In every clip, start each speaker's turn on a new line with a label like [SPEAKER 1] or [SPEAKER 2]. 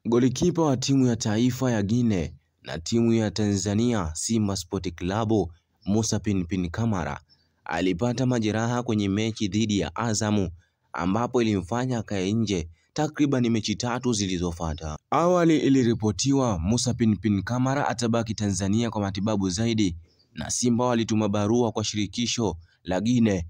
[SPEAKER 1] Golikipa wa timu ya taifa ya Guinea na timu ya Tanzania Simba Sport Club Musa Pinpin Kamara alipata majeraha kwenye mechi dhidi ya Azam ambapo ilimfanya akae nje takriban mechi tatu zilizofuata. Awali iliripotiwa Musa Pinpin Kamara atabaki Tanzania kwa matibabu zaidi, na Simba walituma barua kwa shirikisho la Guinea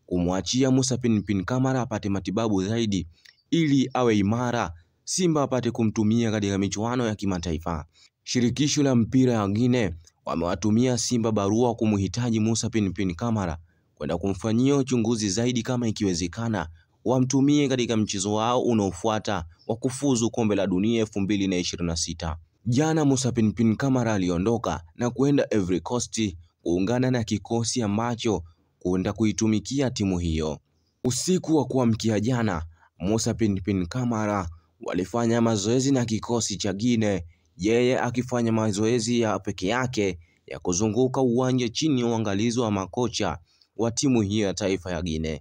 [SPEAKER 1] kumwachia Musa Pinpin Kamara apate matibabu zaidi ili awe imara, Simba apate kumtumia katika michuano ya kimataifa. Shirikisho la mpira ya Guinea wamewatumia Simba barua kumhitaji Musa Pinpin Kamara kwenda kumfanyia uchunguzi zaidi, kama ikiwezekana wamtumie katika mchezo wao unaofuata wa kufuzu kombe la dunia 2026. Jana Musa Pinpin Kamara aliondoka na kwenda Ivory Coast kuungana na kikosi ambacho kwenda kuitumikia timu hiyo. Usiku wa kuamkia jana, Musa Pinpin Kamara walifanya mazoezi na kikosi cha Guinea, yeye akifanya mazoezi ya peke yake ya kuzunguka uwanja chini ya uangalizi wa makocha wa timu hiyo ya taifa ya Guinea.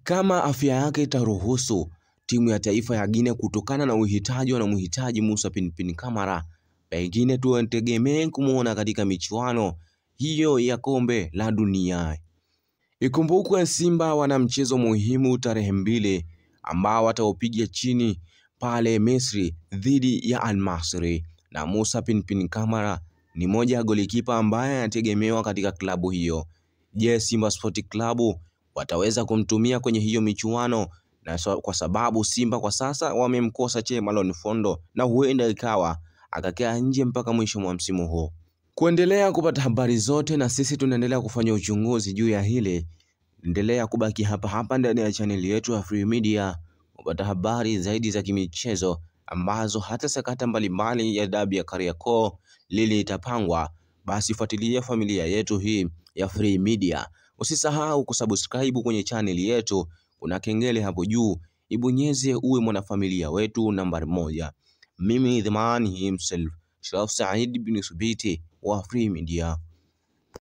[SPEAKER 1] Kama afya yake itaruhusu, timu ya taifa ya Guinea kutokana na uhitaji wanamhitaji Musa Pinpin Kamara, pengine tutegemee kumuona katika michuano hiyo ya kombe la dunia. Ikumbukwe Simba wana mchezo muhimu tarehe 2 ambao wataupiga chini pale Misri dhidi ya Al Masry, na Musa Pinpin Kamara ni moja ya golikipa ambaye anategemewa katika klabu hiyo. Je, Simba Sport Club wataweza kumtumia kwenye hiyo michuano? Na kwa sababu Simba kwa sasa wamemkosa Malone Fondo na huenda ikawa akakaa nje mpaka mwisho wa msimu huu. Kuendelea kupata habari zote na sisi tunaendelea kufanya uchunguzi juu ya hili, endelea kubaki hapa ndani ya channel yetu ya Free Media kupata habari zaidi za kimichezo, ambazo hata sakata mbalimbali ya dabi ya Kariakoo lili itapangwa. Basi fuatilia familia yetu hii ya Free Media. Usisahau kusubscribe kwenye channel yetu, kuna kengele hapo juu, ibonyeze uwe mwanafamilia wetu nambari 1. Mimi the man himself, Sharaf Said bin Subiti wa Free Media.